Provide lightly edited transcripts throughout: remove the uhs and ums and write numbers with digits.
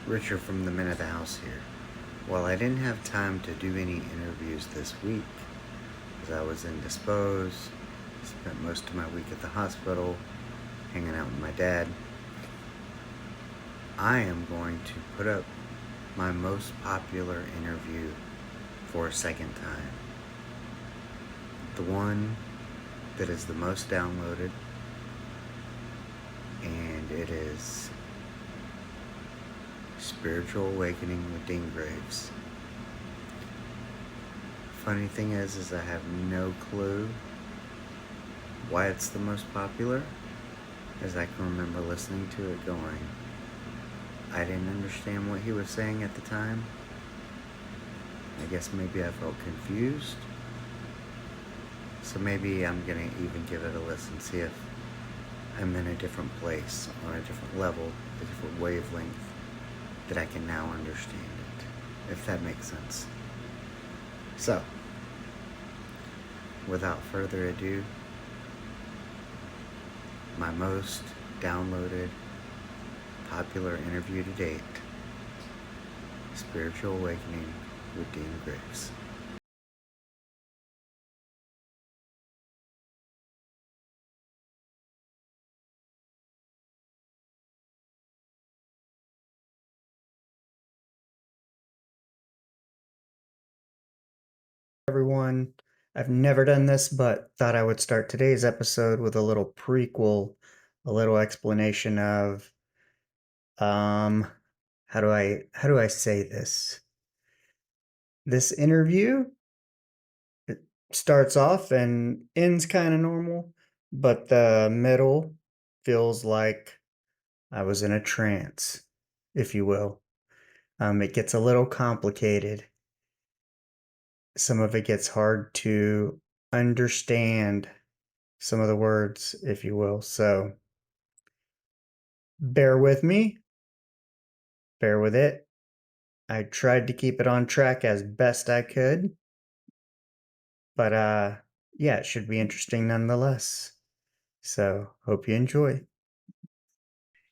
Richard from the Men of the House here. Well, I didn't have time to do any interviews this week because I was indisposed, spent most of my week at the hospital, hanging out with my dad. I am going to put up my most popular interview for a second time. The one that is the most downloaded, and it is Spiritual Awakening with Dean Graves. Funny thing is I have no clue why it's the most popular, as I can remember listening to it going, I didn't understand what he was saying at the time. I guess maybe I felt confused. So maybe I'm gonna even give it a listen, see if I'm in a different place, on a different level, a different wavelength, that I can now understand it, if that makes sense. So, without further ado, my most downloaded, popular interview to date, Spiritual Awakening with Dean Graves. Everyone, I've never done this, but thought I would start today's episode with a little prequel, a little explanation of how do I say this? This interview, it starts off and ends kind of normal, but the middle feels like I was in a trance, if you will. It gets a little complicated. Some of it gets hard to understand, some of the words, if you will. So bear with me, bear with it. I tried to keep it on track as best I could, but yeah, it should be interesting nonetheless. So hope you enjoy.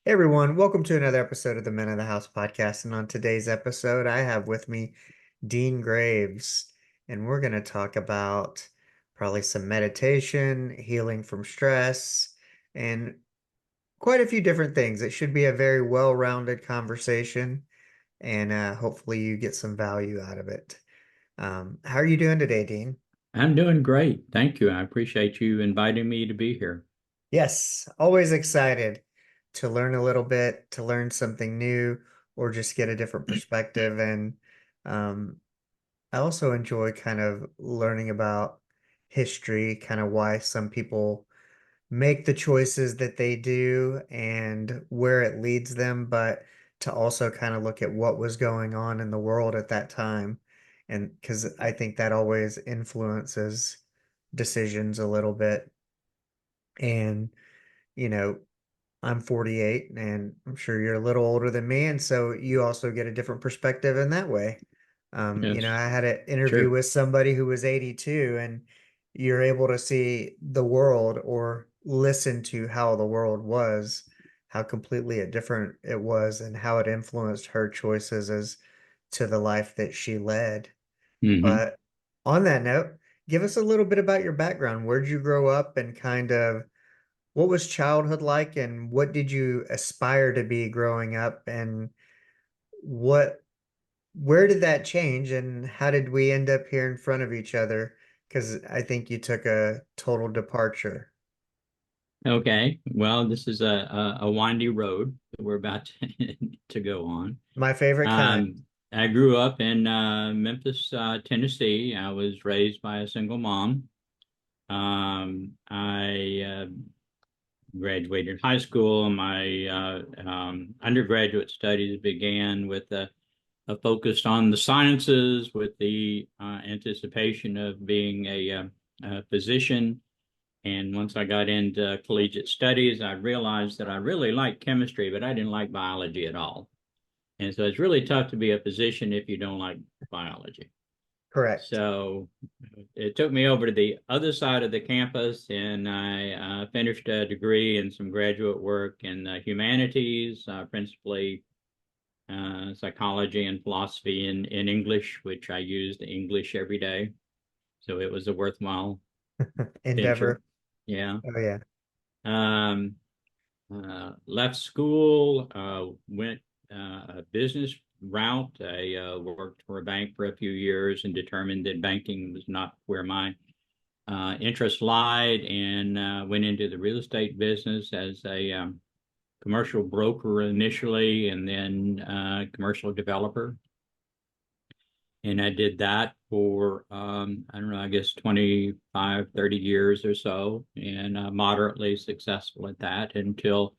Hey everyone, welcome to another episode of the Men of the House podcast. And on today's episode, I have with me Dean Graves, and we're going to talk about probably some meditation, healing from stress, and quite a few different things. It should be a very well-rounded conversation, and hopefully you get some value out of it. How are you doing today, Dean? I'm doing great. Thank you. I appreciate you inviting me to be here. Yes, always excited to learn a little bit, to learn something new, or just get a different perspective. And um, I also enjoy kind of learning about history, kind of why some people make the choices that they do and where it leads them, but to also kind of look at what was going on in the world at that time. And because I think that always influences decisions a little bit. And, you know, I'm 48 and I'm sure you're a little older than me. And so you also get a different perspective in that way. Yes, I had an interview true. with somebody who was 82 and you're able to see the world or listen to how the world was, how completely different it was and how it influenced her choices as to the life that she led. Hmm. But on that note, give us a little bit about your background. Where'd you grow up and kind of what was childhood like and what did you aspire to be growing up and what where did that change and how did we end up here in front of each other? Because I think you took a total departure. Okay. Well, this is a windy road that we're about to go on. My favorite kind. I grew up in Memphis, Tennessee. I was raised by a single mom. I graduated high school. My undergraduate studies began with a focus on the sciences with the anticipation of being a physician. And once I got into collegiate studies, I realized that I really liked chemistry, but I didn't like biology at all. And so it's really tough to be a physician if you don't like biology. Correct. So it took me over to the other side of the campus, and I finished a degree and some graduate work in humanities, principally psychology and philosophy in English, which I used English every day. So it was a worthwhile venture. Endeavor. Yeah. Oh yeah. Um, Left school, went a business route. I worked for a bank for a few years and determined that banking was not where my interest lied, and went into the real estate business as a commercial broker initially, and then commercial developer. And I did that for, I don't know, I guess 25, 30 years or so, and moderately successful at that until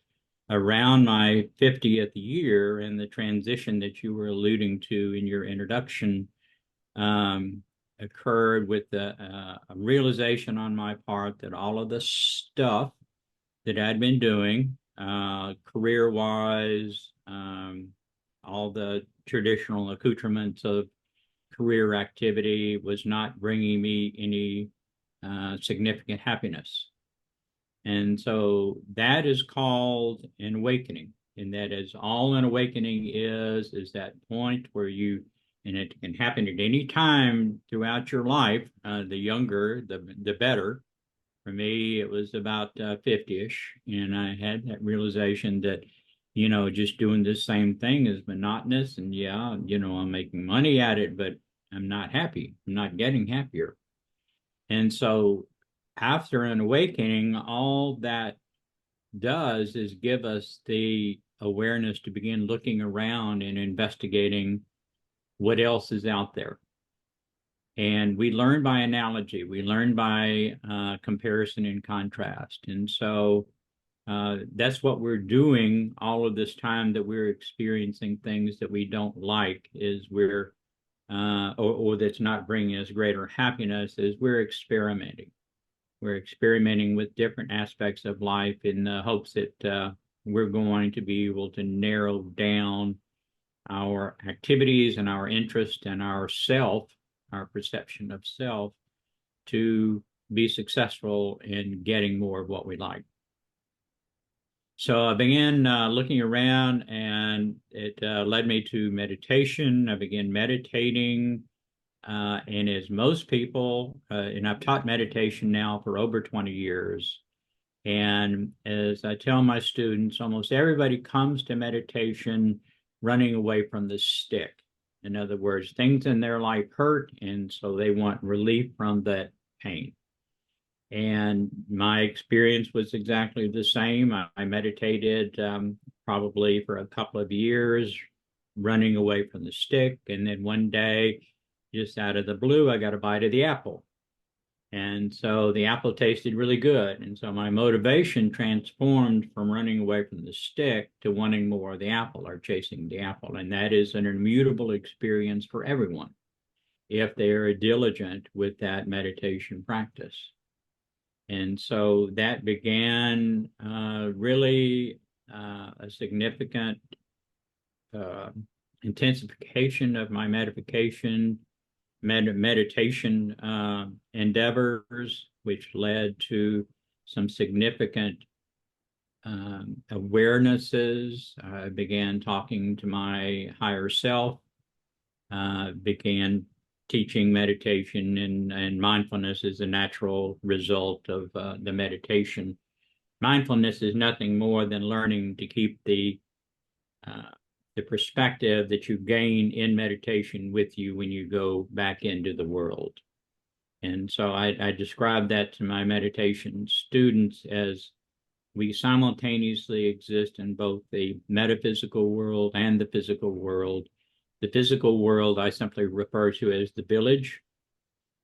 around my 50th year, and the transition that you were alluding to in your introduction um, occurred with a realization on my part that all of the stuff that I'd been doing, career wise, all the traditional accoutrements of career activity was not bringing me any significant happiness. And so that is called an awakening. And that is all an awakening is that point where you, and it can happen at any time throughout your life, the younger, the better. For me, it was about 50-ish, and I had that realization that, just doing the same thing is monotonous. And yeah, I'm making money at it, but I'm not happy. I'm not getting happier. And so after an awakening, all that does is give us the awareness to begin looking around and investigating what else is out there. And we learn by analogy, we learn by comparison and contrast. And so that's what we're doing all of this time that we're experiencing things that we don't like, is or that's not bringing us greater happiness, is we're experimenting. We're experimenting with different aspects of life in the hopes that we're going to be able to narrow down our activities and our interest and our perception of self, to be successful in getting more of what we like. So I began looking around, and it led me to meditation. I began meditating. And as most people, and I've taught meditation now for over 20 years. And as I tell my students, almost everybody comes to meditation running away from the stick. In other words, things in their life hurt, and so they want relief from that pain. And my experience was exactly the same. I meditated probably for a couple of years, running away from the stick. And then one day, just out of the blue, I got a bite of the apple. And so the apple tasted really good. And so my motivation transformed from running away from the stick to wanting more of the apple, or chasing the apple. And that is an immutable experience for everyone if they are diligent with that meditation practice. And so that began really a significant uh, intensification of my meditation endeavors, which led to some significant awarenesses. I began talking to my higher self, began teaching meditation, and mindfulness is a natural result of the meditation. Mindfulness is nothing more than learning to keep uh, the perspective that you gain in meditation with you when you go back into the world. And so I describe that to my meditation students as we simultaneously exist in both the metaphysical world and the physical world. The physical world I simply refer to as the village,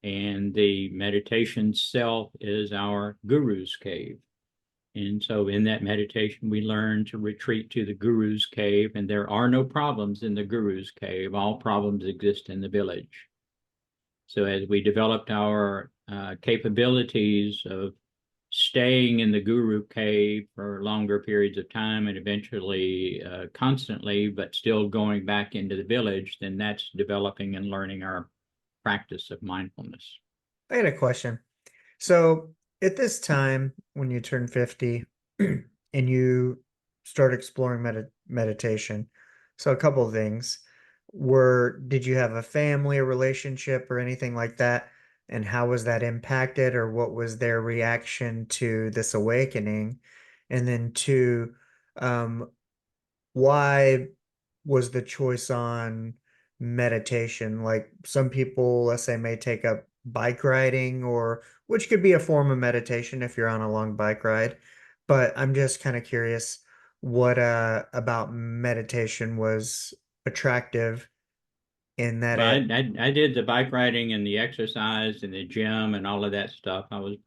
and the meditation self is our guru's cave. And so in that meditation, we learn to retreat to the guru's cave, and there are no problems in the guru's cave. All problems exist in the village. So as we developed our capabilities of staying in the guru cave for longer periods of time, and eventually constantly, but still going back into the village, then that's developing and learning our practice of mindfulness. I had a question. So at this time, when you turn 50 and you start exploring meditation, So a couple of things. Did you have a family, a relationship, or anything like that? And how was that impacted, or what was their reaction to this awakening? And then two, um, why was the choice on meditation? Like some people, let's say, may take up bike riding, or which could be a form of meditation if you're on a long bike ride. But I'm just kind of curious what about meditation was attractive in that Well, it. I did the bike riding and the exercise and the gym and all of that stuff. I was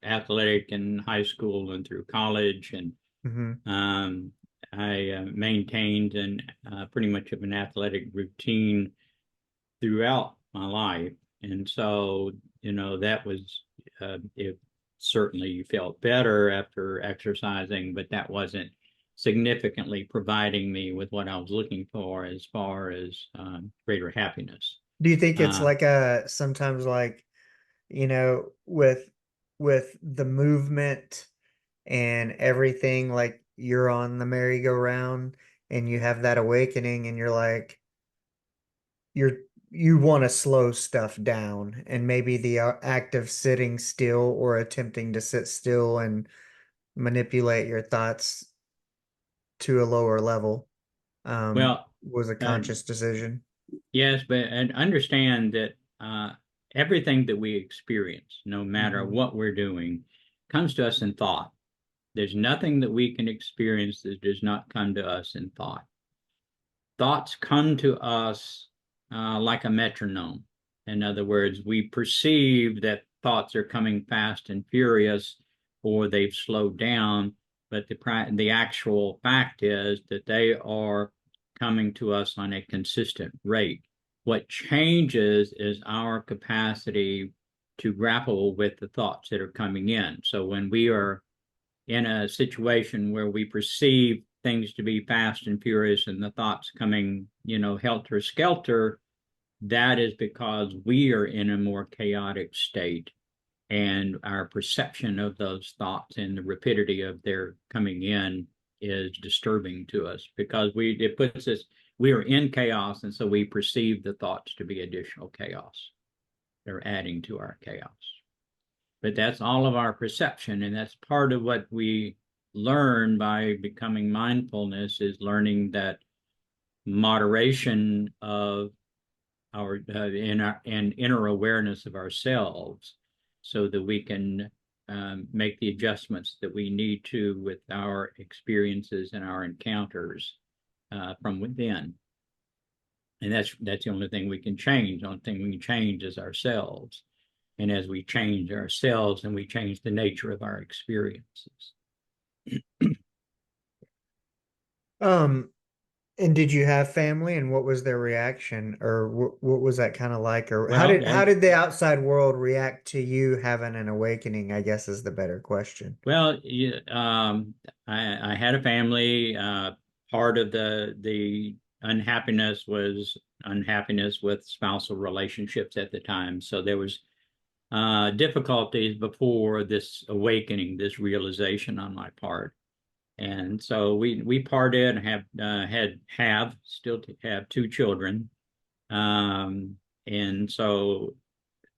athletic in high school and through college, and Mhm. um, I maintained pretty much of an athletic routine throughout my life. And so, that was, it certainly felt better after exercising, but that wasn't significantly providing me with what I was looking for as far as greater happiness. Do you think it's Uh, like a sometimes like, with the movement and everything, like you're on the merry-go-round and you have that awakening and you're like you're you want to slow stuff down, and maybe the act of sitting still or attempting to sit still and manipulate your thoughts to a lower level well, was a uh, conscious decision. yes, but and understand that everything that we experience, no matter Hmm. what we're doing, comes to us in thought. There's nothing that we can experience that does not come to us in thought. Thoughts come to us like a metronome. In other words, we perceive that thoughts are coming fast and furious, or they've slowed down, but the actual fact is that they are coming to us on a consistent rate. What changes is our capacity to grapple with the thoughts that are coming in. So when we are in a situation where we perceive things to be fast and furious and the thoughts coming, helter skelter, that is because we are in a more chaotic state. And our perception of those thoughts and the rapidity of their coming in is disturbing to us because it puts us, we are in chaos. And so we perceive the thoughts to be additional chaos. They're adding to our chaos, but that's all of our perception, and that's part of what we learn by becoming mindfulness is learning that moderation of our in our and inner awareness of ourselves so that we can make the adjustments that we need to with our experiences and our encounters from within. And that's the only thing we can change. The only thing we can change is ourselves. And as we change ourselves and we change the nature of our experiences. um and did you have family, and what was their reaction, or what was that kind of like, or how Well, did how did the outside world react to you having an awakening, I guess is the better question. well, I had a family. Part of the unhappiness was unhappiness with spousal relationships at the time. So there was difficulties before this awakening, this realization on my part. And so we parted and have still have two children. Um, and so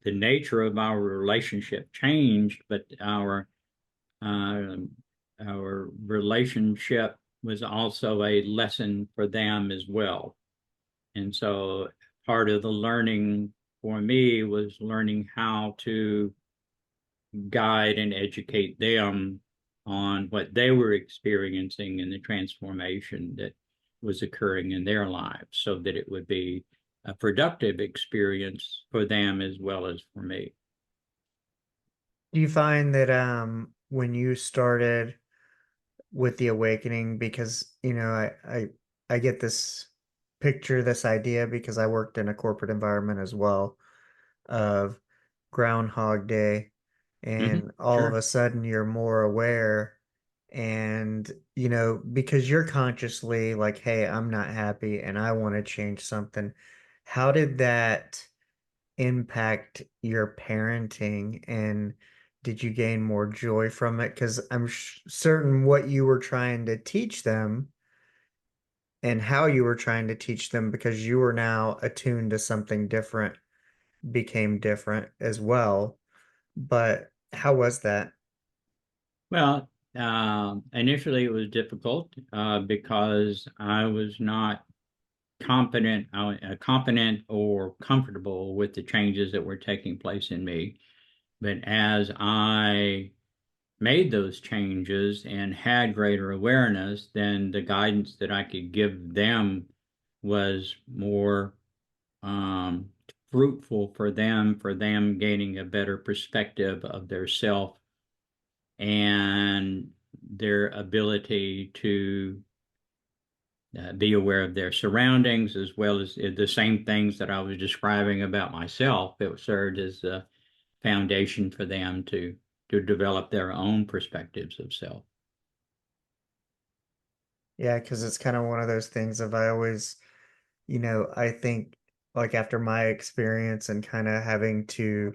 the nature of our relationship changed, but uh, our relationship was also a lesson for them as well. And so part of the learning for me was learning how to guide and educate them on what they were experiencing and the transformation that was occurring in their lives so that it would be a productive experience for them as well as for me. Do you find that when you started with the awakening, because I get this picture, this idea, because I worked in a corporate environment as well, of Groundhog Day, Mm-hmm. and all of Sure. a sudden you're more aware, and because you're consciously like, hey, I'm not happy and I want to change something. How did that impact your parenting, and did you gain more joy from it? Because I'm certain what you were trying to teach them and how you were trying to teach them because you were now attuned to something different became different as well. But how was that? Well, initially it was difficult because I was not competent or comfortable with the changes that were taking place in me. But as I made those changes and had greater awareness, then the guidance that I could give them was more um, fruitful for them gaining a better perspective of their self and their ability to be aware of their surroundings as well as the same things that I was describing about myself. It served as a foundation for them to develop their own perspectives of self. Yeah, because it's kind of one of those things of I always, I think like after my experience and kind of having to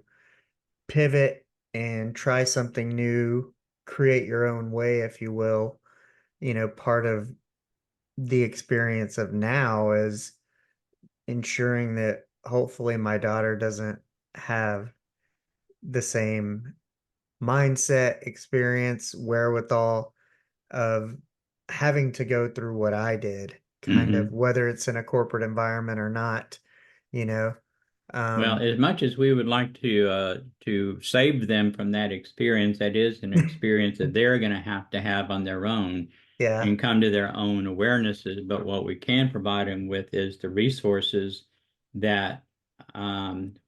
pivot and try something new, create your own way, if you will, part of the experience of now is ensuring that hopefully my daughter doesn't have the same mindset, experience, wherewithal of having to go through what I did, kind of Hmm. whether it's in a corporate environment or not, you know. Well, Um, as much as we would like to save them from that experience, that is an experience that they're going to have on their own yeah. and come to their own awarenesses. But what we can provide them with is the resources that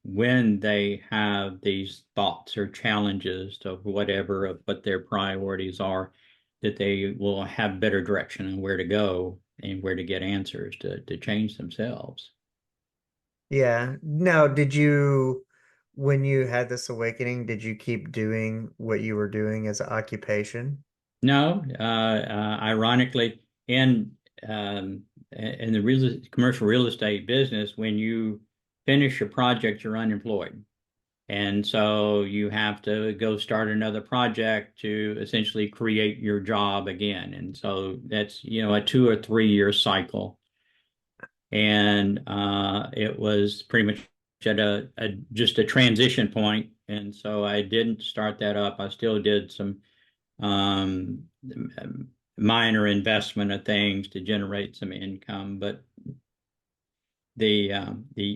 when they have these thoughts or challenges of whatever of what their priorities are, that they will have better direction on where to go and where to get answers to change themselves. Yeah. Now, when you had this awakening, did you keep doing what you were doing as an occupation? No, ironically, in the commercial real estate business, when you finish your project, you're unemployed, and so you have to go start another project to essentially create your job again. And so that's a 2 or 3 year cycle, and it was pretty much at just a transition point. And so I didn't start that up. I still did some um, minor investment of things to generate some income, but the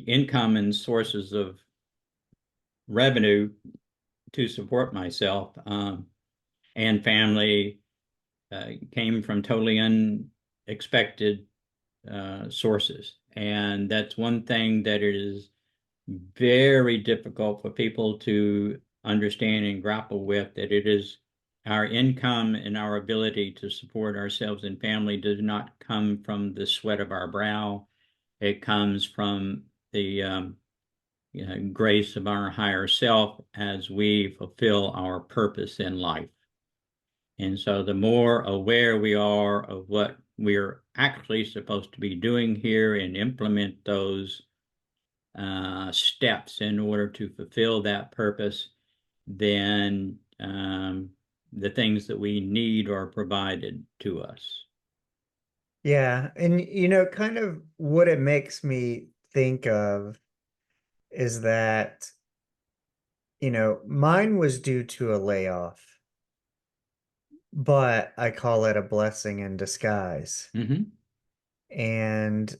income and sources of revenue to support myself and family came from totally unexpected sources, and that's one thing that it is very difficult for people to understand and grapple with, that it is our income and our ability to support ourselves and family does not come from the sweat of our brow. It comes from the grace of our higher self as we fulfill our purpose in life. And so the more aware we are of what we're actually supposed to be doing here and implement those steps in order to fulfill that purpose, then the things that we need are provided to us. Yeah. And kind of what it makes me think of is that, mine was due to a layoff, but I call it a blessing in disguise. Hmm. And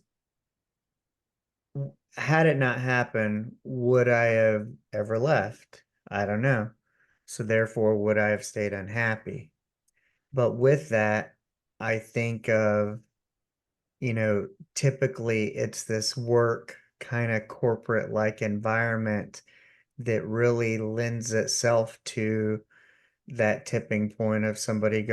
had it not happened, would I have ever left? I don't know. So therefore, would I have stayed unhappy? But with that, I think of, typically it's this work kind of corporate like environment that really lends itself to that tipping point of somebody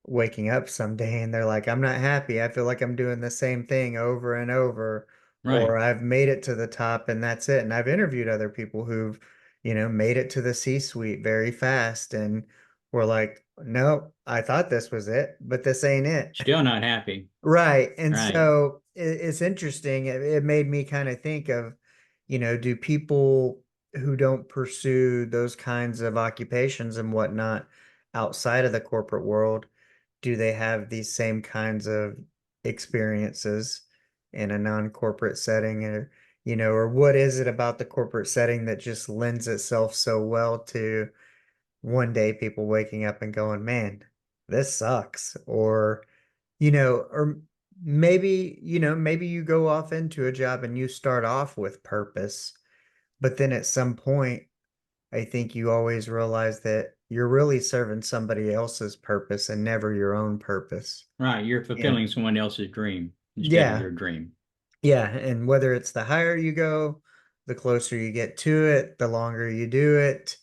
waking up someday and they're like, I'm not happy. I feel like I'm doing the same thing over and over, Right. or I've made it to the top and that's it. And I've interviewed other people who've, made it to the C-suite very fast and were like, no, I thought this was it, but this ain't it. Still not happy. Right. And Right. so it's interesting. It made me kind of think of, do people who don't pursue those kinds of occupations and whatnot outside of the corporate world, do they have these same kinds of experiences in a non-corporate setting, or or what is it about the corporate setting that just lends itself so well to one day people waking up and going, man, this sucks. Or, or maybe you go off into a job and you start off with purpose, but then at some point, I think you always realize that you're really serving somebody else's purpose and never your own purpose. Right. You're And fulfilling someone else's dream instead of yeah, your dream. yeah. And whether it's the higher you go, the closer you get to it, the longer you do it.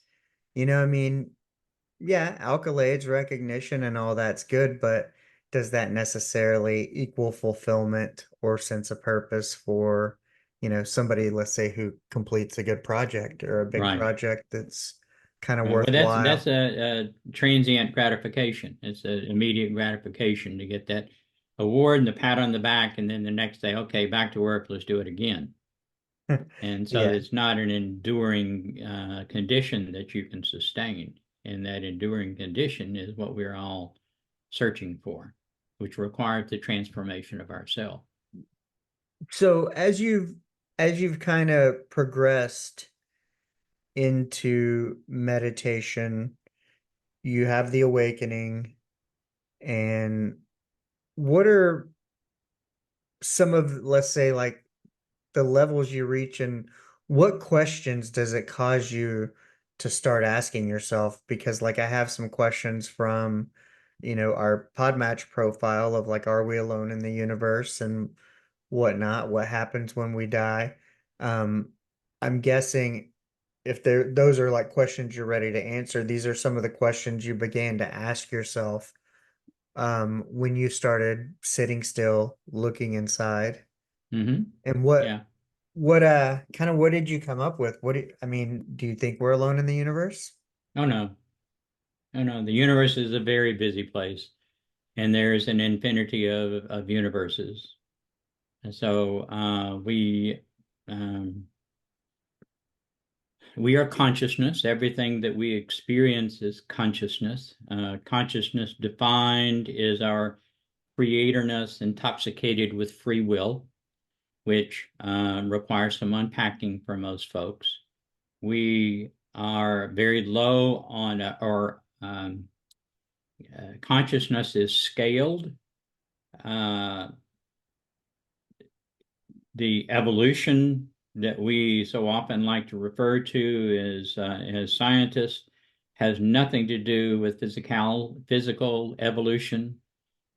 I mean, yeah, accolades, recognition, and all that's good, but does that necessarily equal fulfillment or sense of purpose for, somebody, let's say, who completes a good project or a big Right. project that's kind of Right. Well, that's worthwhile? a transient gratification. It's an immediate gratification to get that award and the pat on the back, and then the next day, okay, back to work, let's do it again. And so Yeah. it's not an enduring condition that you can sustain. And that enduring condition is what we're all searching for, which requires the transformation of ourselves. So as you've kind of progressed into meditation, you have the awakening, and what are some of, let's say, like the levels you reach, and what questions does it cause you to start asking yourself? Because like I have some questions from, our Podmatch profile of like, are we alone in the universe and whatnot? What happens when we die? Um, I'm guessing if those are like questions you're ready to answer, these are some of the questions you began to ask yourself when you started sitting still, looking inside. Mm-hmm. And what Yeah. what kind of what did you come up with? I mean, do you think we're alone in the universe? Oh, no. Oh, no. The universe is a very busy place, and there's an infinity of universes. And so we are consciousness. Everything that we experience is consciousness. Consciousness defined is our creatorness intoxicated with free will, which requires some unpacking for most folks. We are very low on our consciousness is scaled. Uh, the evolution that we so often like to refer to as scientists has nothing to do with physical evolution.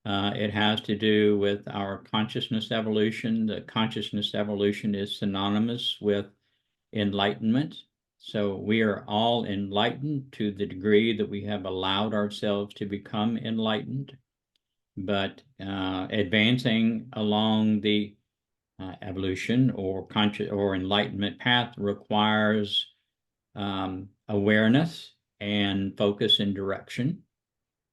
It has to do with our consciousness evolution. The consciousness evolution is synonymous with enlightenment. So we are all enlightened to the degree that we have allowed ourselves to become enlightened. But advancing along the evolution or conscious or enlightenment path requires awareness and focus and direction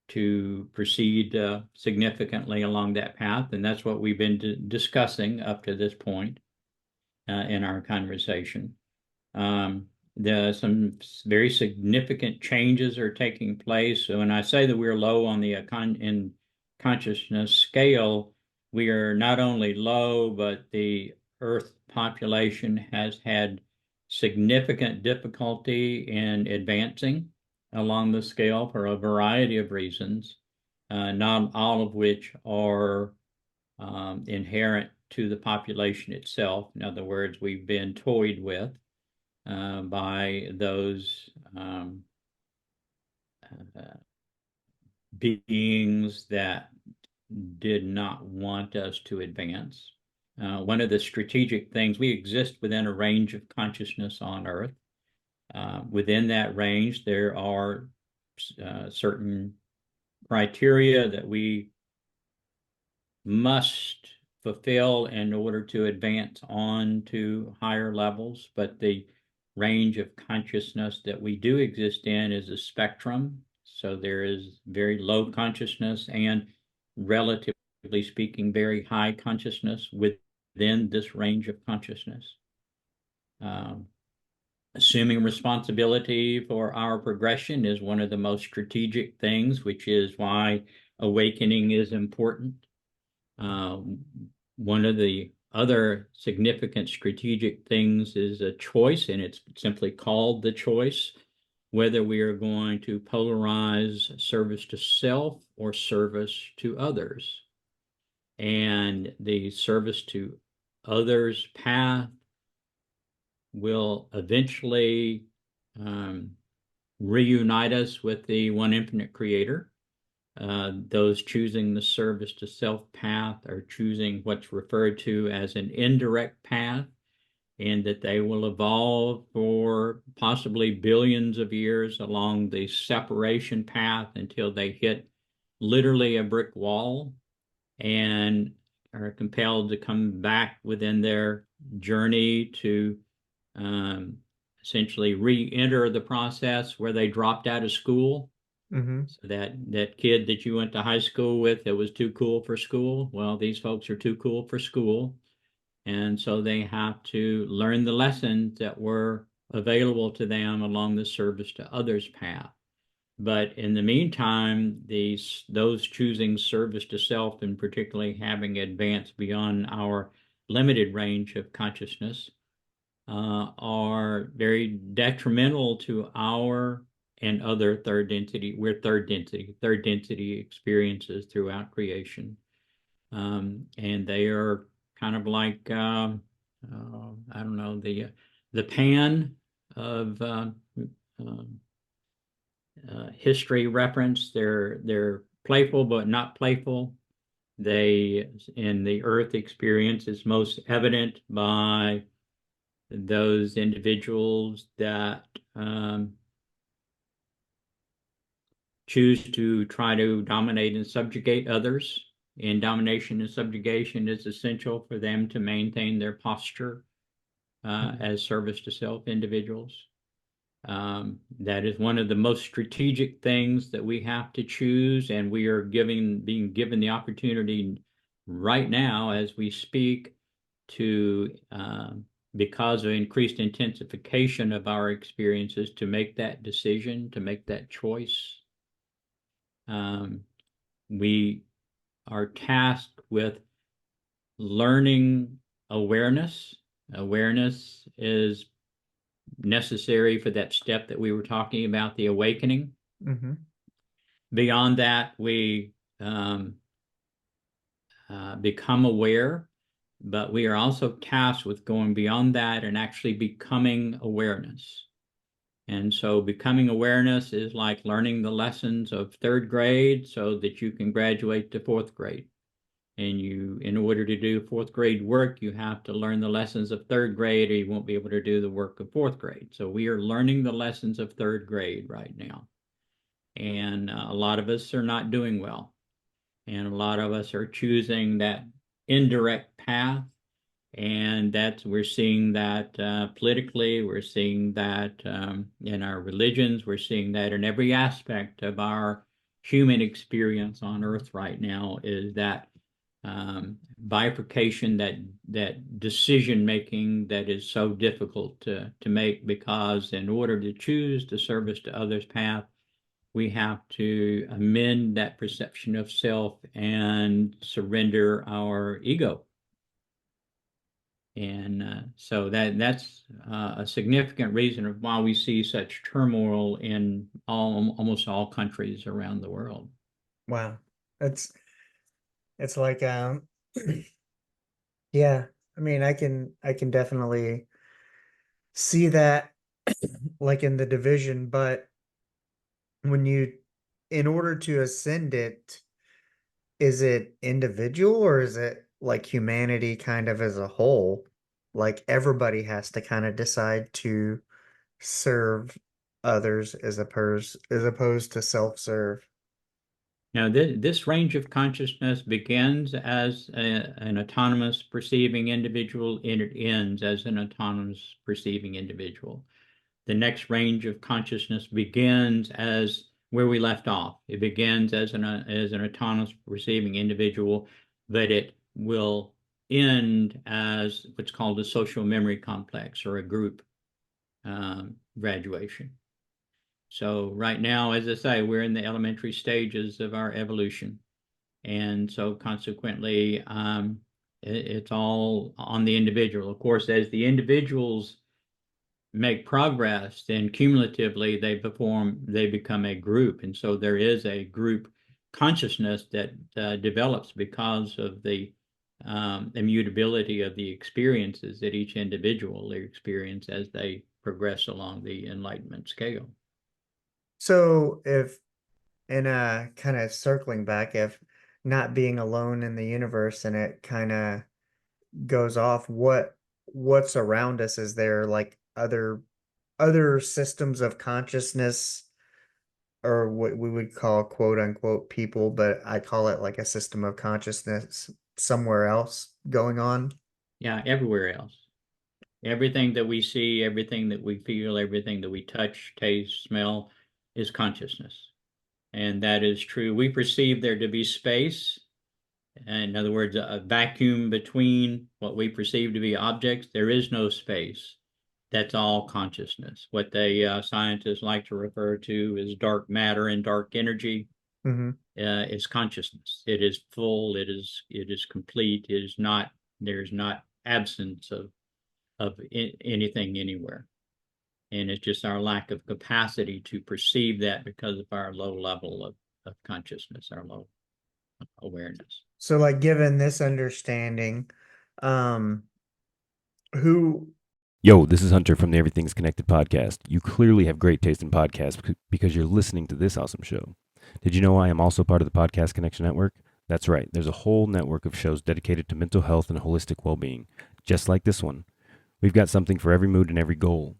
to proceed significantly along that path. And that's what we've been discussing up to this point in our conversation. Um, some very significant changes are taking place. So when I say that we're low on the in consciousness scale, we are not only low, but the Earth population has had significant difficulty in advancing along the scale for a variety of reasons, not all of which are inherent to the population itself. In other words, we've been toyed with by those uh, beings that did not want us to advance. One of the strategic things, we exist within a range of consciousness on Earth. Within that range, there are certain criteria that we must fulfill in order to advance on to higher levels. But the range of consciousness that we do exist in is a spectrum. So there is very low consciousness and, relatively speaking, very high consciousness within this range of consciousness. Um, Assuming responsibility for our progression is one of the most strategic things, which is why awakening is important. Uh, One of the other significant strategic things is a choice, and it's simply called the choice, whether we are going to polarize service to self or service to others. And the service to others path will eventually um, reunite us with the one infinite creator. Those choosing the service to self path are choosing what's referred to as an indirect path, and that they will evolve for possibly billions of years along the separation path until they hit literally a brick wall and are compelled to come back within their journey to um, essentially re-enter the process where they dropped out of school. Mm-hmm. So that kid that you went to high school with that was too cool for school, well, these folks are too cool for school. And so they have to learn the lessons that were available to them along the service to others path. But in the meantime, those choosing service to self and particularly having advanced beyond our limited range of consciousness are very detrimental to our and other third density experiences throughout creation. And they are kind of like, I don't know, the pan of uh, history reference. They're playful, but not playful. They, in the earth experience, is most evident by those individuals that choose to try to dominate and subjugate others. And domination and subjugation is essential for them to maintain their posture as service to self individuals. That is one of the most strategic things that we have to choose, and we are being given the opportunity right now as we speak to, because of increased intensification of our experiences, to make that decision, to make that choice. Um, we are tasked with learning awareness. Awareness is necessary for that step that we were talking about, the awakening. Mm-hmm. Beyond that, we become aware, but we are also tasked with going beyond that and actually becoming awareness. And so becoming awareness is like learning the lessons of third grade so that you can graduate to fourth grade. And in order to do fourth grade work, you have to learn the lessons of third grade, or you won't be able to do the work of fourth grade. So we are learning the lessons of third grade right now. And a lot of us are not doing well. And a lot of us are choosing that indirect path. And we're seeing that politically, we're seeing that in our religions, we're seeing that in every aspect of our human experience on earth right now, is that bifurcation, that decision making that is so difficult to make, because in order to choose the service to others path, we have to amend that perception of self and surrender our ego. And so that's a significant reason of why we see such turmoil in almost all countries around the world. Wow. It's like yeah, I mean I can definitely see that like in the division, but when you in order to ascend it, is it individual or is it like humanity kind of as a whole? Like everybody has to kind of decide to serve others as opposed to self-serve. Now, this range of consciousness begins as an autonomous perceiving individual, and it ends as an autonomous perceiving individual. The next range of consciousness begins as where we left off. It begins as an autonomous perceiving individual, but it will end as what's called a social memory complex, or a group graduation. So right now, as I say, we're in the elementary stages of our evolution. And so consequently, it's all on the individual. Of course, as the individuals make progress, then cumulatively they become a group. And so there is a group consciousness that develops because of the immutability of the experiences that each individual experience as they progress along the enlightenment scale. So if in kind of circling back, if not being alone in the universe and it kind of goes off, what's around us? Is there like other systems of consciousness or what we would call quote unquote people, but I call it like a system of consciousness somewhere else going on? Yeah, everywhere else. Everything that we see, everything that we feel, everything that we touch, taste, smell is consciousness. And that is true. We perceive there to be space. In other words, a vacuum between what we perceive to be objects. There is no space. That's all consciousness. What they scientists like to refer to as dark matter and dark energy Hmm. is consciousness. It is full. It is complete. It is not. There's not absence of anything anywhere. And it's just our lack of capacity to perceive that because of our low level of consciousness, our low awareness. So like given this understanding, um, who Yo, this is Hunter from the Everything's Connected podcast. You clearly have great taste in podcasts because you're listening to this awesome show. Did you know I am also part of the Podcast Connection Network? That's right, there's a whole network of shows dedicated to mental health and holistic well being, just like this one. We've got something for every mood and every goal.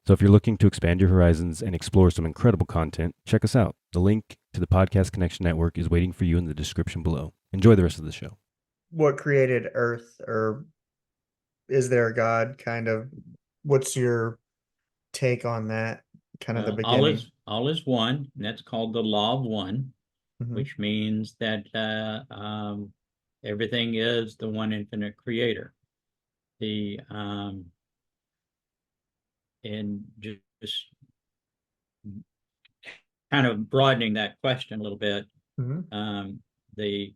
So if you're looking to expand your horizons and explore some incredible content, check us out. The link to the Podcast Connection Network is waiting for you in the description below. Enjoy the rest of the show. what created Earth, or is there a God kind of? What's your take on that? Kind of the Well, all beginning. is all is one, and that's called the law of one, Hmm. which means that everything is the one infinite creator. The and just kind of broadening that question a little bit, Hmm. um, the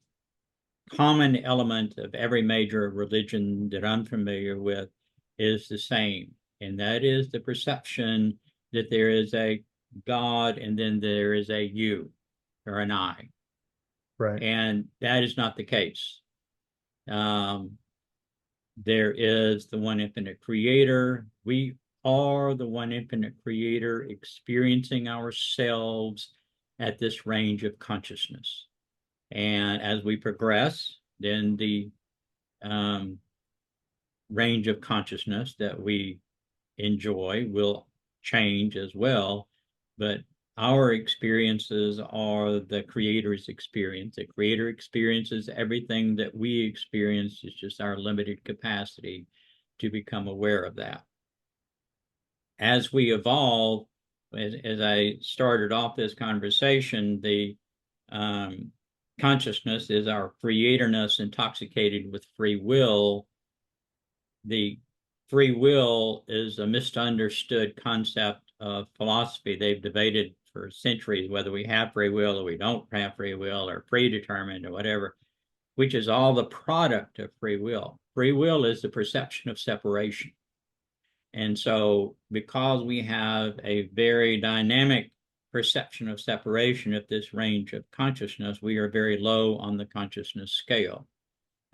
common element of every major religion that I'm familiar with is the same, and that is the perception that there is a God and then there is a you or an I. Right. And that is not the case. Um, there is the one infinite creator. We are the one infinite creator experiencing ourselves at this range of consciousness. And as we progress, then the um, range of consciousness that we enjoy will change as well. But our experiences are the creator's experience. The creator experiences everything that we experience. It's just our limited capacity to become aware of that. As we evolve, as I started off this conversation, the um, consciousness is our creatorness intoxicated with free will. The free will is a misunderstood concept of philosophy. They've debated for centuries whether we have free will or we don't have free will or predetermined or whatever, which is all the product of free will. Free will is the perception of separation. And so, because we have a very dynamic perception of separation at this range of consciousness, we are very low on the consciousness scale.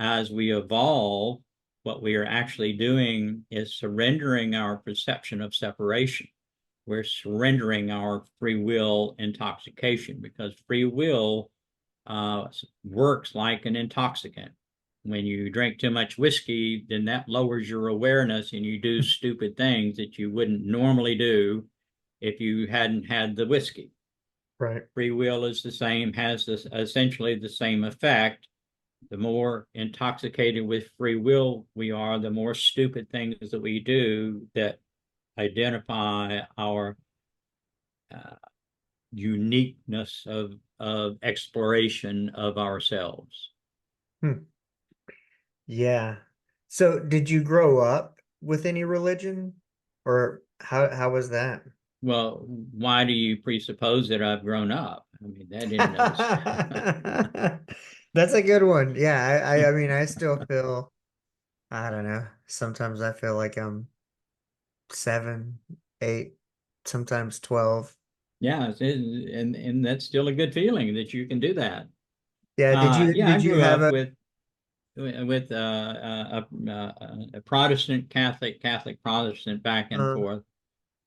As we evolve, what we are actually doing is surrendering our perception of separation. We're surrendering our free will intoxication because free will works like an intoxicant. When you drink too much whiskey, then that lowers your awareness and you do stupid things that you wouldn't normally do if you hadn't had the whiskey. Right. Free will is the same, has this essentially the same effect. The more intoxicated with free will we are, the more stupid things that we do that identify our uh, uniqueness of exploration of ourselves. Hmm. Yeah. So did you grow up with any religion, or how was that? Well, why do you presuppose that I've grown up? I mean, that in those. That's a good one. Yeah, I mean, I still feel, I don't know. Sometimes I feel like I'm 7, 8, sometimes 12. Yeah, and that's still a good feeling that you can do that. Yeah, Yeah, I did you grew have up a with a Protestant Catholic Protestant back and uh forth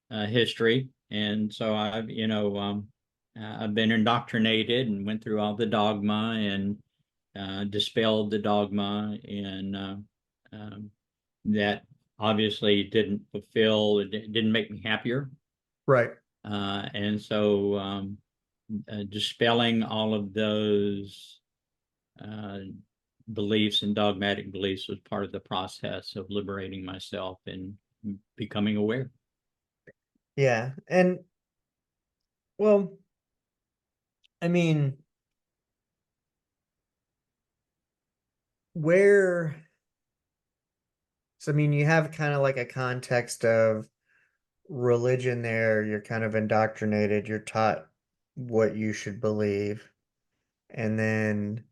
history, and so I've been indoctrinated and went through all the dogma and dispelled the dogma, and um, that obviously didn't fulfill, it didn't make me happier, right. and so dispelling all of those uh, beliefs and dogmatic beliefs was part of the process of liberating myself and becoming aware. Yeah. And well, I mean, where so I mean, you have kind of like a context of religion there. You're kind of indoctrinated, you're taught what you should believe. And then,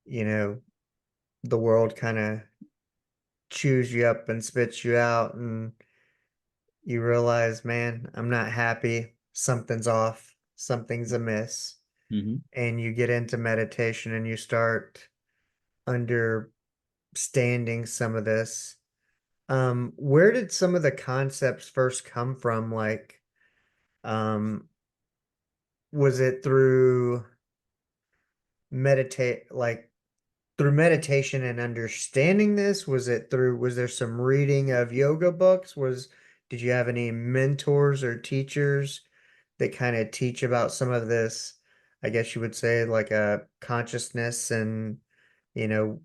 you know, the world kind of chews you up and spits you out, and you realize, man, I'm not happy. Something's off. Something's amiss. Mm-hmm. And you get into meditation and you start understanding some of this. Where did some of the concepts first come from? Like, um, was it like through meditation and understanding this? Was there some reading of yoga books? Did you have any mentors or teachers that kind of teach about some of this, I guess you would say, like a consciousness and, you know,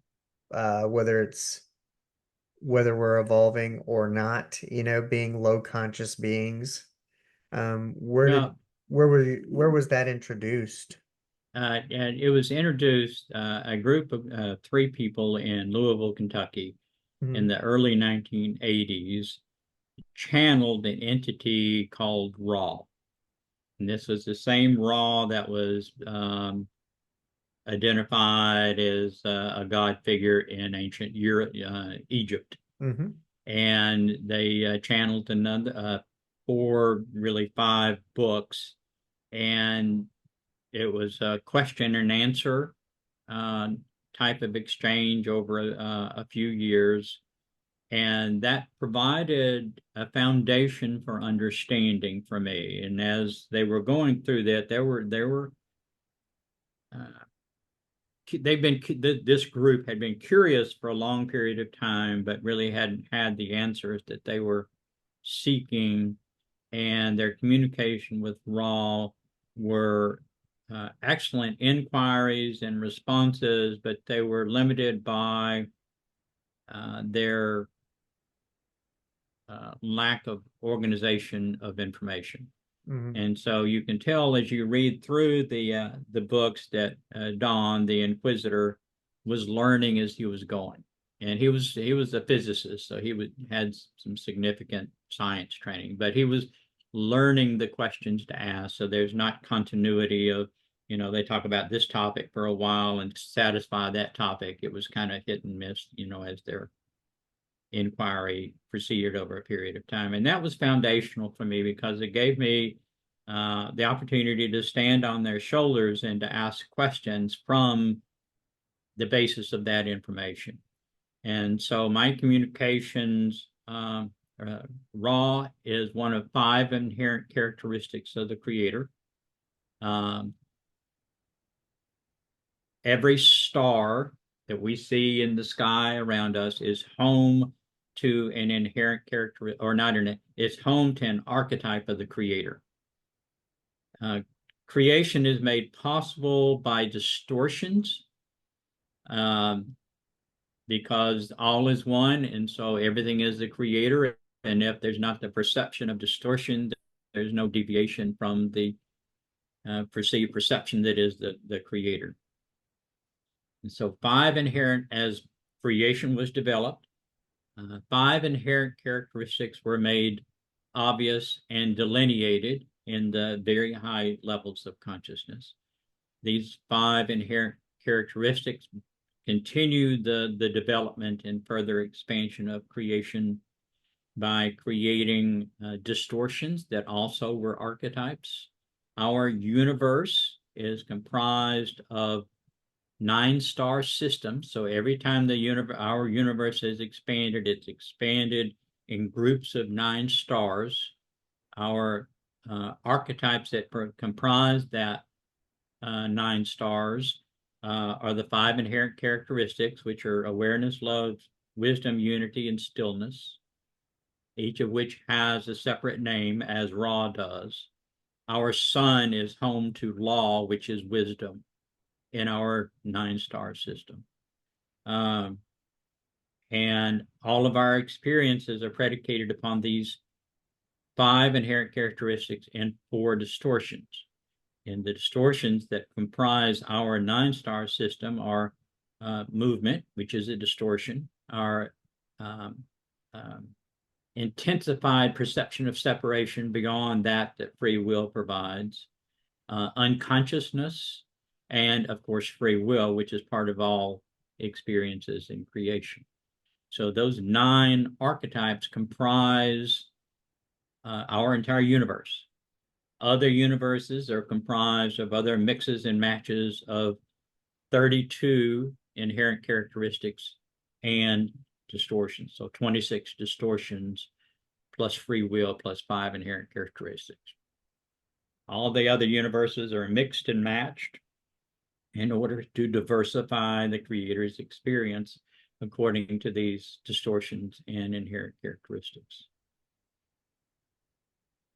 whether we're evolving or not, being low conscious beings. Where did Well, where was that introduced? and it was introduced, a group of three people in Louisville, Kentucky, in Mhm. the early 1980s channeled an entity called Ra. And this was the same Ra that was identified as a god figure in ancient Europe, Egypt. Mhm. And they channeled another four, really five books, and it was a question and answer uh, type of exchange over a few years, and that provided a foundation for understanding for me. And as they were going through that, there were uh, they've been this group had been curious for a long period of time, but really hadn't had the answers that they were seeking, and their communication with Ra were excellent inquiries and responses, but they were limited by their lack of organization of information. Mhm. And so you can tell as you read through the books that Don, the Inquisitor, was learning as he was going. And he was a physicist, so had some significant science training, but he was learning the questions to ask. So there's not continuity of, they talk about this topic for a while and satisfy that topic. It was kind of hit and miss, as their inquiry proceeded over a period of time. And that was foundational for me because it gave me the opportunity to stand on their shoulders and to ask questions from the basis of that information. And so my communications, Ra is one of five inherent characteristics of the Creator. Um, every star that we see in the sky around us is home to an inherent character, or not an, it's home to an archetype of the Creator. Uh, Creation is made possible by distortions, um, because all is one, and so everything is the Creator. And if there's not the perception of distortion, there's no deviation from the perceived perception that is the Creator. And so, five inherent, as creation was developed, five inherent characteristics were made obvious and delineated in the very high levels of consciousness. These five inherent characteristics continue the development and further expansion of creation by creating distortions that also were archetypes. Our universe is comprised of 9-star systems. So every time our universe has expanded, it's expanded in groups of 9 stars. Our archetypes that comprise that 9 stars are the 5 inherent characteristics, which are awareness, love, wisdom, unity, and stillness, each of which has a separate name, as Ra does. Our sun is home to law, which is wisdom, in our 9-star system. And all of our experiences are predicated upon these 5 inherent characteristics and 4 distortions. And the distortions that comprise our 9-star system are movement, which is a distortion, our intensified perception of separation beyond that free will provides, unconsciousness, and of course, free will, which is part of all experiences in creation. So those 9 archetypes comprise our entire universe. Other universes are comprised of other mixes and matches of 32 inherent characteristics and distortions. So 26 distortions plus free will plus 5 inherent characteristics. All the other universes are mixed and matched in order to diversify the creator's experience according to these distortions and inherent characteristics.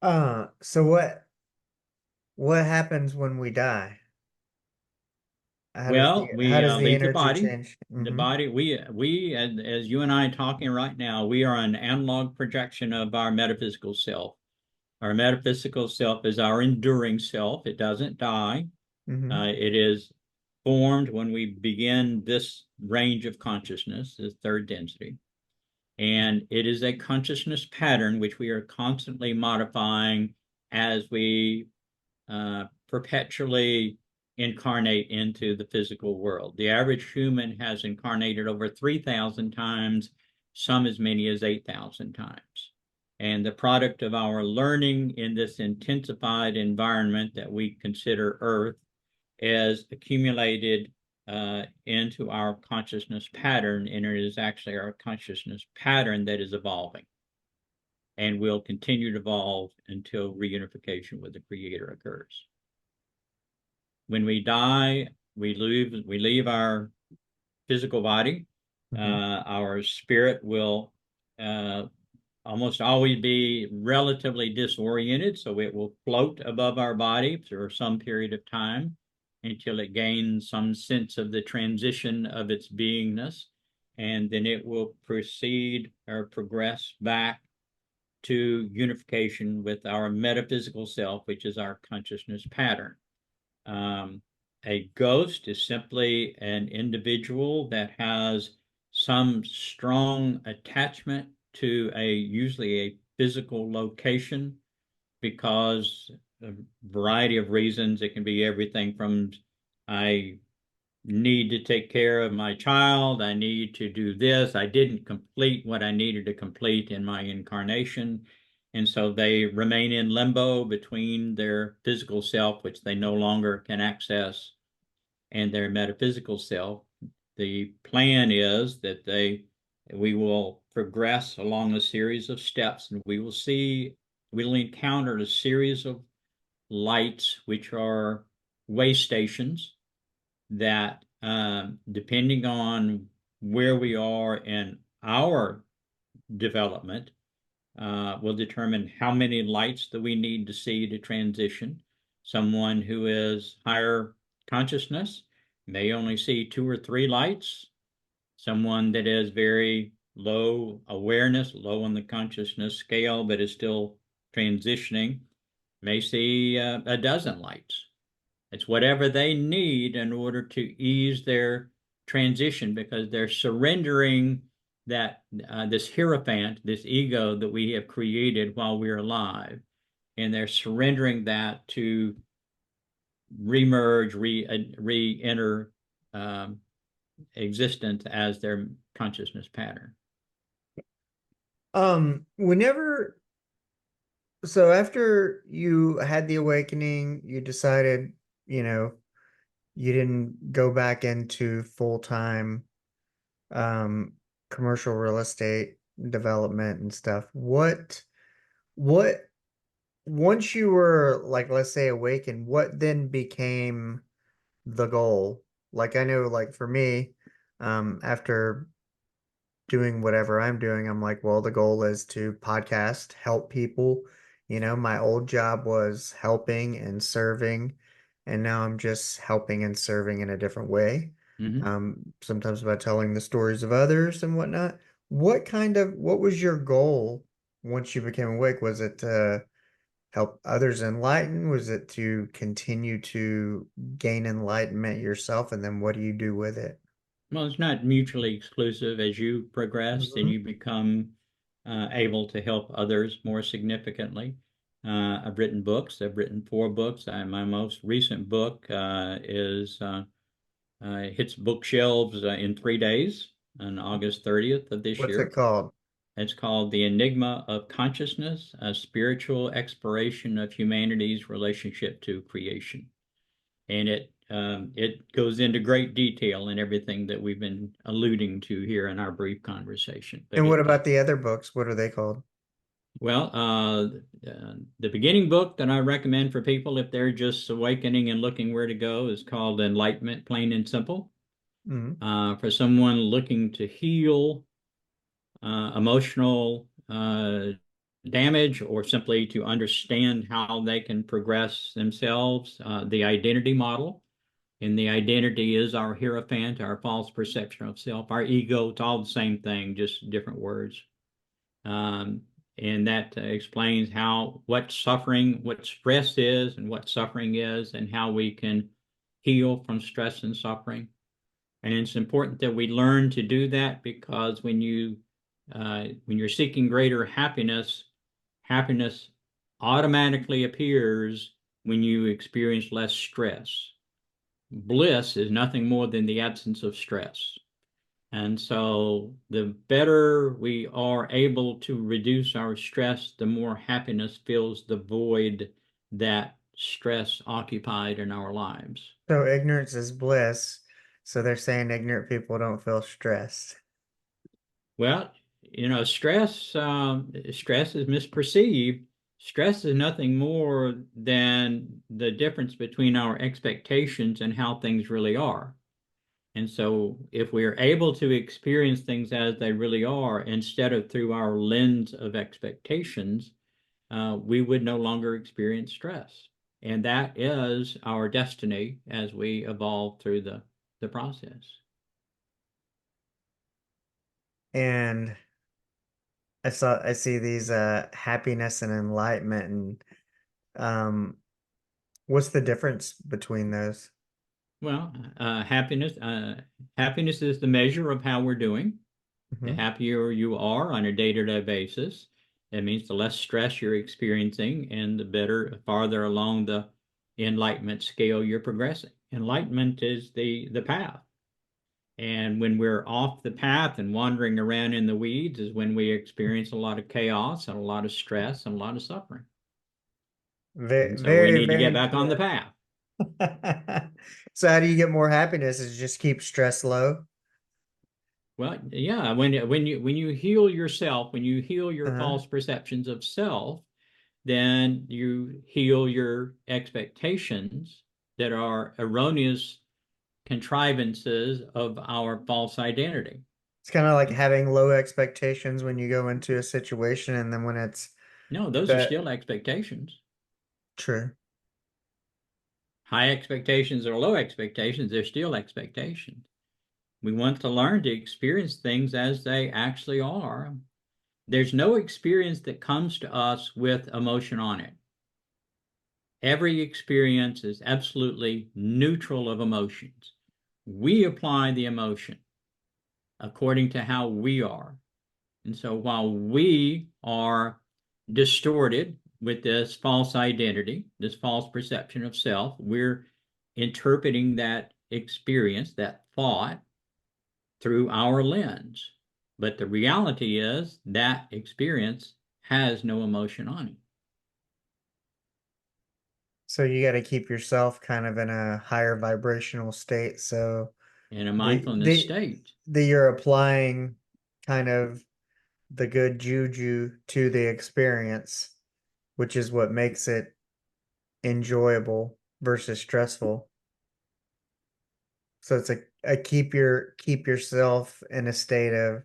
So what happens when we die? Well, How we does the leave the energy body. change? The Mm-hmm. body, we as you and I are talking right now, we are an analog projection of our metaphysical self. Our metaphysical self is our enduring self. It doesn't die. Mm-hmm. It is formed when we begin this range of consciousness, this third density. And it is a consciousness pattern which we are constantly modifying as we perpetually incarnate into the physical world. The average human has incarnated over 3,000 times, some as many as 8,000 times. And the product of our learning in this intensified environment that we consider Earth is accumulated into our consciousness pattern, and it is actually our consciousness pattern that is evolving and will continue to evolve until reunification with the Creator occurs. When we die, we leave our physical body. Our spirit will almost always be relatively disoriented, so it will float above our body for some period of time until it gains some sense of the transition of its beingness, and then it will proceed or progress back to unification with our metaphysical self, which is our consciousness pattern. A ghost is simply an individual that has some strong attachment to usually a physical location because a variety of reasons. It can be everything from I need to take care of my child, I need to do this, I didn't complete what I needed to complete in my incarnation. And so they remain in limbo between their physical self, which they no longer can access, and their metaphysical self. The plan is that we will progress along a series of steps, and we'll encounter a series of lights, which are way stations that, depending on where we are in our development, will determine how many lights that we need to see to transition. Someone who is higher consciousness may only see 2 or 3 lights. Someone that is very low awareness, low on the consciousness scale, but is still transitioning, may see a dozen lights. It's whatever they need in order to ease their transition, because they're surrendering that this hierophant, this ego that we have created while we're alive, and they're surrendering that to remerge, re-enter existence as their consciousness pattern. Whenever, so after you had the awakening, you decided, you know, you didn't go back into full-time um commercial real estate development and stuff. What once you were like, let's say, awakened, what then became the goal? Like I know like for me, after doing whatever I'm doing, I'm like, well, the goal is to podcast, help people. You know, my old job was helping and serving, and now I'm just helping and serving in a different way. Mm-hmm. Sometimes by telling the stories of others and whatnot. What was your goal once you became awake? Was it to help others enlighten? Was it to continue to gain enlightenment yourself? And then what do you do with it? Well, it's not mutually exclusive. As you progress, then Mhm. you become able to help others more significantly. I've written books. I've written 4 books. My most recent book is hits bookshelves in 3 days on August 30th of this What's it year. called? It's called The Enigma of Consciousness, a spiritual exploration of humanity's relationship to creation. And it goes into great detail in everything that we've been alluding to here in our brief conversation. But And what about the other books? What are they called? well, the beginning book that I recommend for people if they're just awakening and looking where to go is called Enlightenment, Plain and Simple. Mhm. For someone looking to heal emotional damage or simply to understand how they can progress themselves, the identity model. And the identity is our hierophant, our false perception of self, our ego. It's all the same thing, just different words. Um, and that explains what suffering, what stress is, and what suffering is, and how we can heal from stress and suffering. And it's important that we learn to do that because when you're seeking greater happiness, happiness automatically appears when you experience less stress. Bliss is nothing more than the absence of stress. And so the better we are able to reduce our stress, the more happiness fills the void that stress occupied in our lives. So ignorance is bliss. So they're saying ignorant people don't feel stressed. Well, stress is misperceived. Stress is nothing more than the difference between our expectations and how things really are. And so, if we are able to experience things as they really are instead of through our lens of expectations, we would no longer experience stress. And that is our destiny as we evolve through the process. And I see these happiness and enlightenment and um what's the difference between those? Well, happiness is the measure of how we're doing. The Hmm. happier you are on a day-to-day basis, that means the less stress you're experiencing and the better, farther along the enlightenment scale you're progressing. Enlightenment is the path. And when we're off the path and wandering around in the weeds is when we experience a lot of chaos and a lot of stress and a lot of suffering. Very, And so we very, need to get very back on the true. path. So how do you get more happiness? Is just keep stress low? Well, yeah, when you heal yourself, when you heal your Uh-huh. false perceptions of self, then you heal your expectations that are erroneous contrivances of our false identity. It's kind of like having low expectations when you go into a situation, and then when it's No, those are that still expectations. true. High expectations or low expectations, they're still expectations. We want to learn to experience things as they actually are. There's no experience that comes to us with emotion on it. Every experience is absolutely neutral of emotions. We apply the emotion according to how we are. And so while we are distorted with this false identity, this false perception of self, we're interpreting that experience, that thought through our lens. But the reality is that experience has no emotion on it. So you got to keep yourself kind of in a higher vibrational state. So In a the mindfulness the state. you're applying kind of the good juju to the experience, which is what makes it enjoyable versus stressful. So it's a keep yourself in a state of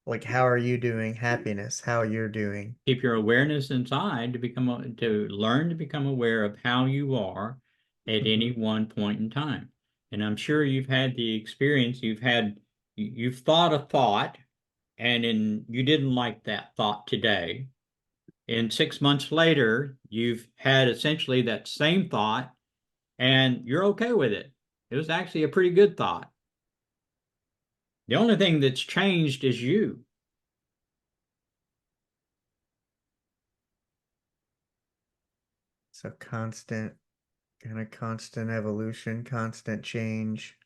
like how are you doing happiness, how you're doing. Keep your awareness inside to learn to become aware of how you are at Hmm. any one point in time. And I'm sure you've had the experience, you've thought a thought and you didn't like that thought today. And 6 months later, you've had essentially that same thought and you're okay with it. It was actually a pretty good thought. The only thing that's changed is you. So constant evolution, constant change.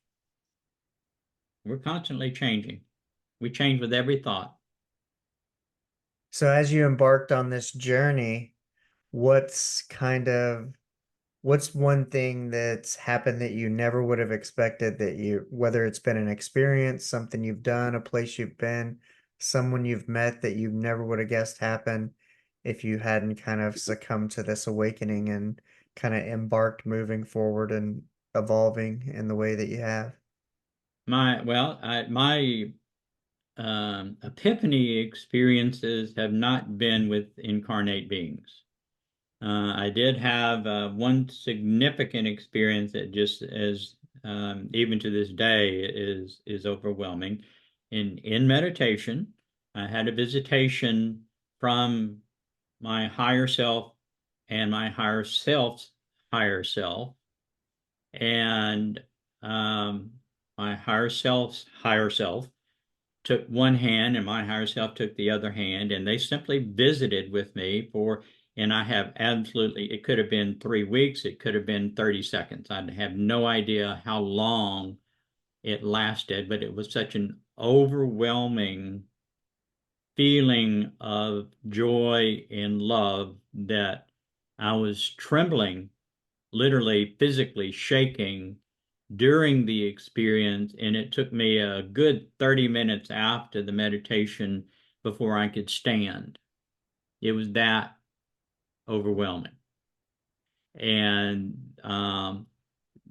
We're constantly changing. We change with every thought. So as you embarked on this journey, what's kind of what's one thing that's happened that you never would have expected that you, whether it's been an experience, something you've done, a place you've been, someone you've met that you never would have guessed happened if you hadn't kind of succumbed to this awakening and kind of embarked moving forward and evolving in the way that you have? My epiphany experiences have not been with incarnate beings. I did have one significant experience that just as even to this day is overwhelming. In meditation, I had a visitation from my higher self and my higher self, and um, my higher self took one hand and my higher self took the other hand, and they simply visited with me and I have absolutely, it could have been 3 weeks, it could have been 30 seconds. I have no idea how long it lasted, but it was such an overwhelming feeling of joy and love that I was trembling, literally physically shaking during the experience, and it took me a good 30 minutes after the meditation before I could stand. It was that overwhelming. And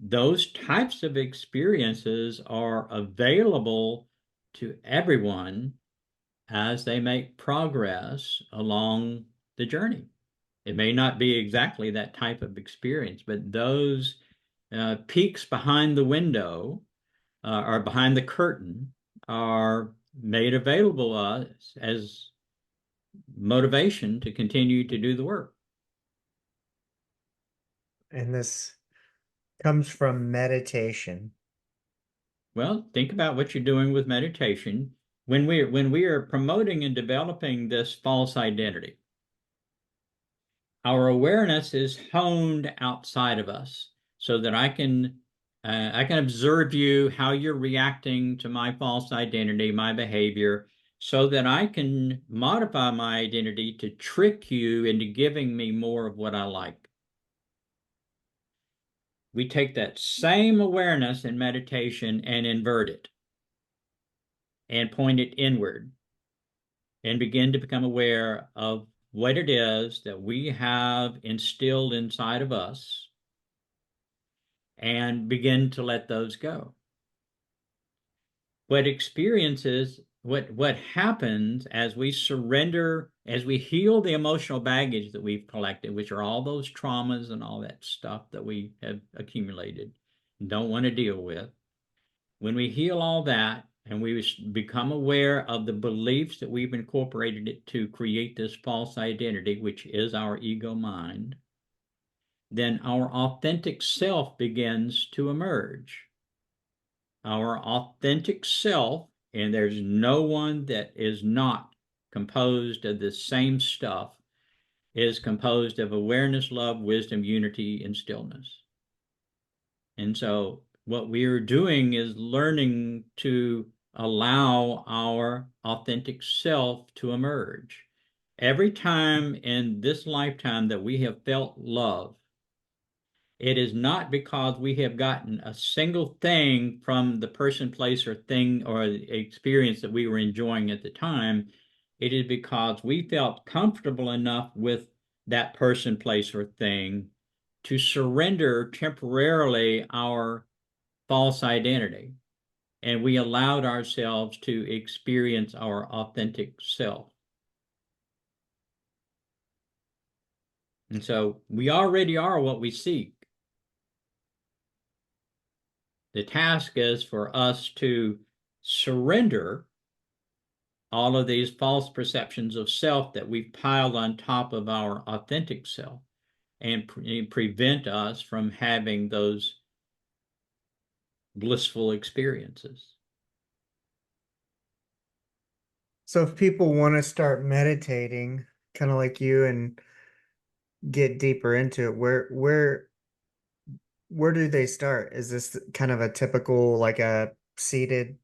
those types of experiences are available to everyone as they make progress along the journey. It may not be exactly that type of experience, but those peeks behind the window or behind the curtain are made available to us as motivation to continue to do the work. And this comes from meditation. Well, think about what you're doing with meditation. When we are promoting and developing this false identity, our awareness is honed outside of us so that I can observe you, how you're reacting to my false identity, my behavior, so that I can modify my identity to trick you into giving me more of what I like. We take that same awareness in meditation and invert it and point it inward and begin to become aware of what it is that we have instilled inside of us and begin to let those go. What happens as we surrender, as we heal the emotional baggage that we've collected, which are all those traumas and all that stuff that we have accumulated and don't want to deal with. When we heal all that and we become aware of the beliefs that we've incorporated it to create this false identity, which is our ego mind, then our authentic self begins to emerge. Our authentic self, and there's no one that is not composed of the same stuff, is composed of awareness, love, wisdom, unity, and stillness. And so what we are doing is learning to allow our authentic self to emerge. Every time in this lifetime that we have felt love, it is not because we have gotten a single thing from the person, place, or thing or experience that we were enjoying at the time. It is because we felt comfortable enough with that person, place, or thing to surrender temporarily our false identity. And we allowed ourselves to experience our authentic self. And so we already are what we seek. The task is for us to surrender all of these false perceptions of self that we've piled on top of our authentic self and prevent us from having those blissful experiences. So if people want to start meditating, kind of like you, and get deeper into it, where do they start? Is this kind of a typical like a seated,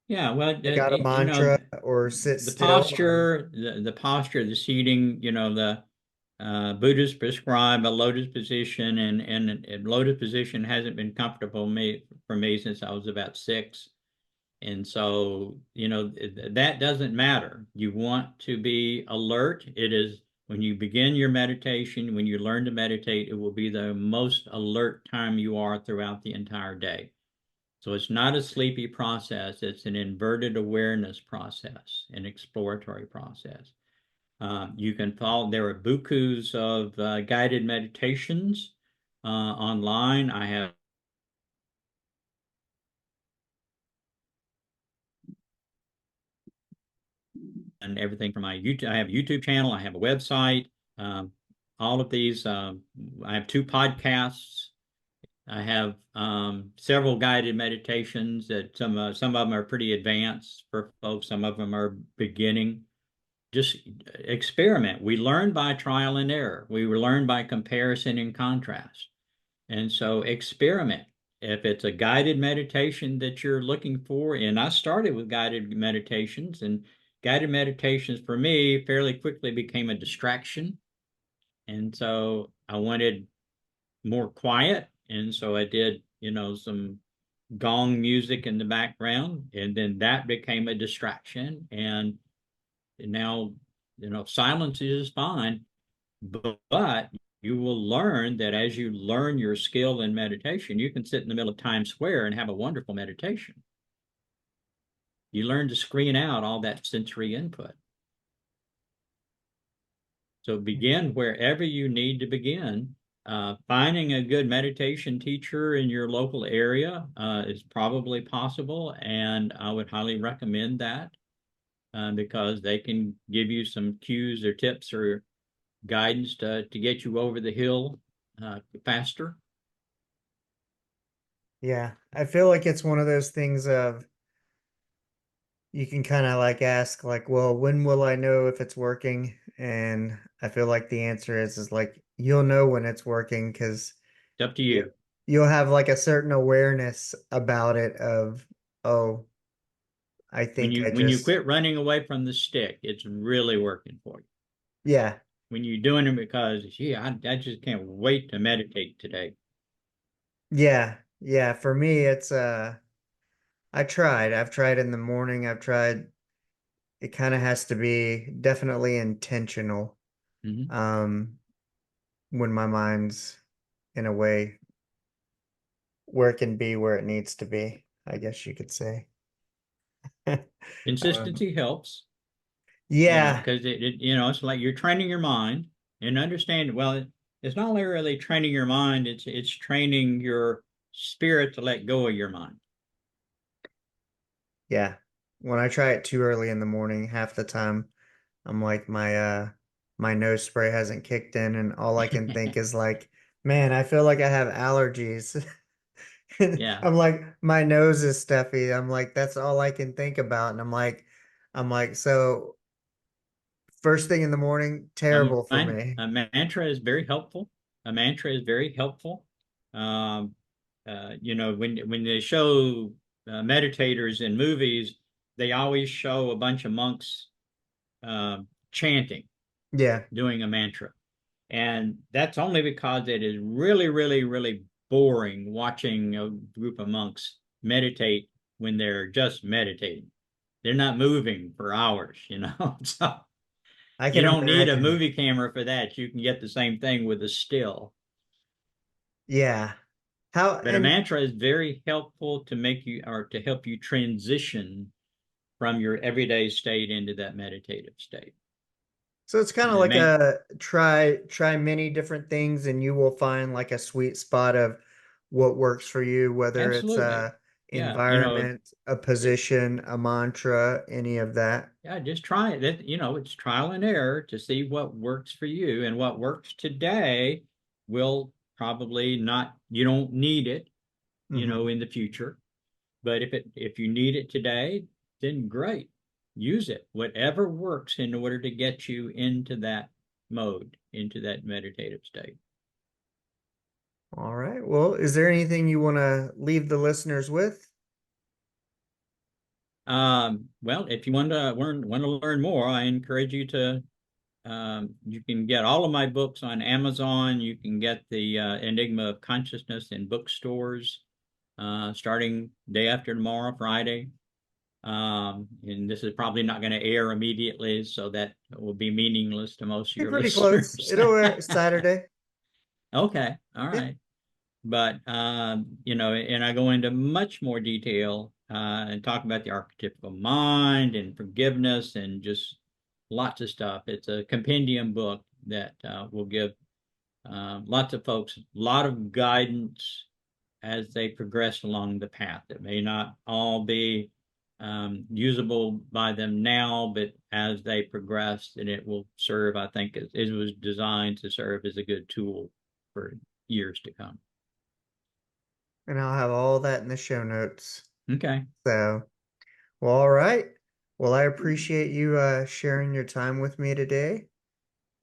Yeah, well, got a mantra or sit the still or posture, the posture, the seating, the Buddhists prescribe a lotus position, and lotus position hasn't been comfortable for me since I was about 6. And so, that doesn't matter. You want to be alert. It is when you begin your meditation, when you learn to meditate, it will be the most alert time you are throughout the entire day. So it's not a sleepy process. It's an inverted awareness process, an exploratory process. You can follow, there are bukus of guided meditations online. I have and everything from my YouTube. I have a YouTube channel. I have a website. Um, all of these. I have 2 podcasts. I have several guided meditations that some of them are pretty advanced for folks. Some of them are beginning. Just experiment. We learn by trial and error. We learn by comparison and contrast. And so experiment. If it's a guided meditation that you're looking for, and I started with guided meditations, and guided meditations for me fairly quickly became a distraction. And so I wanted more quiet. And so I did, some gong music in the background, and then that became a distraction. And now, silence is fine, but you will learn that as you learn your skill in meditation, you can sit in the middle of Times Square and have a wonderful meditation. You learn to screen out all that sensory input. So begin wherever you need to begin. Finding a good meditation teacher in your local area is probably possible, and I would highly recommend that because they can give you some cues or tips or guidance to get you over the hill faster. yeah. I feel like it's one of those things of you can kind of like ask like, well, when will I know if it's working? And I feel like the answer is like you'll know when it's working because It's up to you you. you'll have like a certain awareness about it of, oh, I When think you I when you just quit running away from the stick, it's really working for you. yeah. When you're doing it because, yeah, I just can't wait to meditate today. Yeah. Yeah, for me it's I've tried in the morning. I've tried it kind of has to be definitely intentional. Mm-hmm. Um when my mind's in a way where it can be where it needs to be, I guess you could say. Um, Consistency helps, yeah, because it's like you're training your mind and understand. Well, it's not really training your mind; it's training your spirit to let go of your mind. yeah. When I try it too early in the morning, half the time I'm like my nose spray hasn't kicked in and all I can think is like, man, I feel like I have allergies. Yeah, I'm like, my nose is stuffy. I'm like, that's all I can think about. And I'm like, so first thing in the morning, terrible for me. a mantra is very helpful. A mantra is very helpful. Um, when they show meditators in movies, they always show a bunch of monks chanting, Yeah. doing a mantra. And that's only because it is really, really, really boring watching a group of monks meditate when they're just meditating. They're not moving for hours, So I you can don't need a imagine. movie camera for that. You can get the same thing with a still. Yeah. How But a and mantra is very helpful to make you or to help you transition from your everyday state into that meditative state. so it's kind of And like a try many different things and you will find like a sweet spot of what works for you, whether it's absolutely, a yeah, environment, a it, position, a mantra, any of that. yeah, just try it. It's trial and error to see what works for you, and what works today will probably not. You don't need it, Hmm. in the future. But if you need it today, then great. Use it. Whatever works in order to get you into that mode, into that meditative state. All right. Well, is there anything you want to leave the listeners with? Well, if you want to learn more, I encourage you to. You can get all of my books on Amazon. You can get the Enigma of Consciousness in bookstores starting day after tomorrow, Friday. And this is probably not going to air immediately, so that will be meaningless to most of You're your pretty close. listeners. It'll air Saturday. Okay, all Yeah. right. But and I go into much more detail and talk about the archetypical mind and forgiveness and just lots of stuff. It's a compendium book that will give lots of folks a lot of guidance as they progress along the path. It may not all be usable by them now, but as they progress, and it will serve, I think it was designed to serve as a good tool for years to come. And I'll have all that in the show notes. Okay. So, well, all right. Well, I appreciate you sharing your time with me today.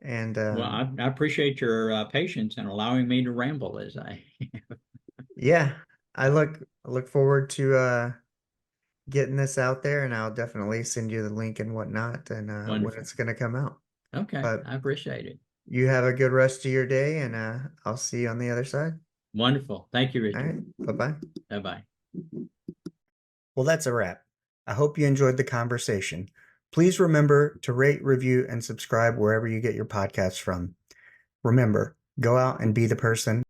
And Well, I appreciate your patience and allowing me to ramble as I. yeah, I look forward to getting this out there, and I'll definitely send you the link and whatnot and when Wonderful. it's gonna come out. Okay, But I appreciate it. you have a good rest of your day, and I'll see you on the other side. Wonderful. Thank you, All Richard. right, bye-bye. Bye bye. Well, that's a wrap. I hope you enjoyed the conversation. Please remember to rate, review, and subscribe wherever you get your podcasts from. Remember, go out and be the person